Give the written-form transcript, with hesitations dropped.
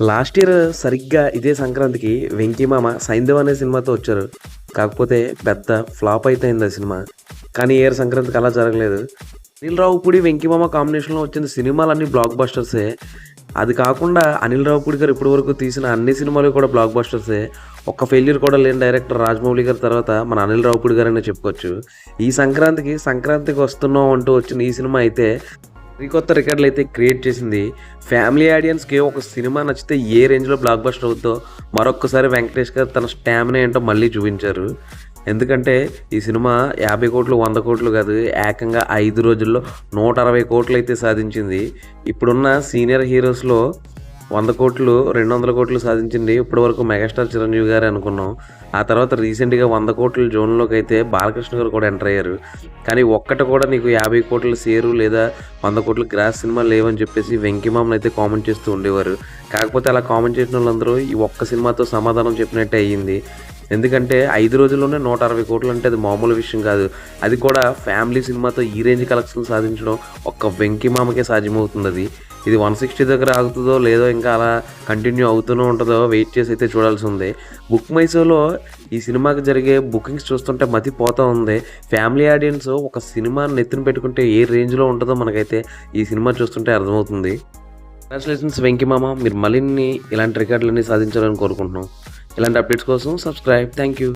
Last year సరిగ్గా ఇదే సంక్రాంతికి 'వెంకీ మామ సైంధవ్' అనే సినిమాతో వచ్చారు. కాకపోతే పెద్ద ఫ్లాప్ అయితే అయింది ఆ సినిమా. కానీ ఈ ఇయర్ సంక్రాంతికి అలా జరగలేదు. అనిల్ రావిపూడి, 'వెంకీ మామ' కాంబినేషన్‌లో వచ్చిన సినిమాలన్నీ బ్లాక్ బస్టర్సే. అది కాకుండా అనిల్ రావిపూడి గారు ఇప్పటివరకు తీసిన అన్ని సినిమాలు కూడా బ్లాక్ బస్టర్సే. ఒక్క ఫెయిల్యూర్ కూడా లేని డైరెక్టర్ రాజమౌళి గారి తర్వాత మన అనిల్ రావిపూడి గారనే చెప్పుకోవచ్చు. ఈ సంక్రాంతికి వస్తున్నాం అంటూ వచ్చిన ఈ సినిమా అయితే సరికొత్త రికార్డులు అయితే క్రియేట్ చేసింది. ఫ్యామిలీ ఆడియన్స్‌కి ఒక సినిమా నచ్చితే ఏ రేంజ్‌లో బ్లాక్ బస్టర్ అవుద్దో మరొక్కసారి వెంకటేష్ గారు తన స్టామినా ఏంటో మళ్ళీ చూపించారు. ఎందుకంటే ఈ సినిమా 50,00,00,000, 100,00,00,000 కాదు, ఏకంగా 5 రోజుల్లో 160,00,00,000 అయితే సాధించింది. ఇప్పుడున్న సీనియర్ హీరోస్‌లో 100,00,00,000, 200,00,00,000 సాధించింది ఇప్పటివరకు మెగాస్టార్ చిరంజీవి గారే అనుకున్నాం. ఆ తర్వాత రీసెంట్‌గా 100,00,00,000 జోన్‌లోకి అయితే బాలకృష్ణ గారు కూడా ఎంటర్ అయ్యారు. కానీ ఒక్కటి కూడా నీకు 50,00,00,000 షేరు లేదా 100,00,00,000 గ్రాస్ సినిమాలు లేవని చెప్పేసి 'వెంకీ మామ'ని అయితే కామెంట్ చేస్తూ ఉండేవారు. కాకపోతే అలా కామెంట్ చేసిన వాళ్ళందరూ ఈ ఒక్క సినిమాతో సమాధానం చెప్పినట్టే అయ్యింది. ఎందుకంటే 5 రోజుల్లోనే 160,00,00,000 అంటే అది మామూలు విషయం కాదు. అది కూడా ఫ్యామిలీ సినిమాతో ఈ రేంజ్ కలెక్షన్లు సాధించడం ఒక్క 'వెంకీ మామ'కే సాధ్యమవుతుందది. ఇది 160 దగ్గర ఆగుతుందో లేదో ఇంకా అలా కంటిన్యూ అవుతూనే ఉంటుందో వెయిట్ చేసి అయితే చూడాల్సి ఉంది. బుక్ మై షోలో ఈ సినిమాకి జరిగే బుకింగ్స్ చూస్తుంటే మతిపోతా ఉంది. ఫ్యామిలీ ఆడియన్స్ ఒక సినిమాని నెత్తిన పెట్టుకుంటే ఏ రేంజ్‌లో ఉంటుందో మనకైతే ఈ సినిమా చూస్తుంటే అర్థమవుతుంది. కంగ్రాచులేషన్స్ 'వెంకీ మామ', మీరు మరిన్ని ఇలాంటి రికార్డులన్నీ సాధించాలని కోరుకుంటున్నాం. ఇలాంటి అప్డేట్స్ కోసం సబ్స్క్రైబ్. Thank you.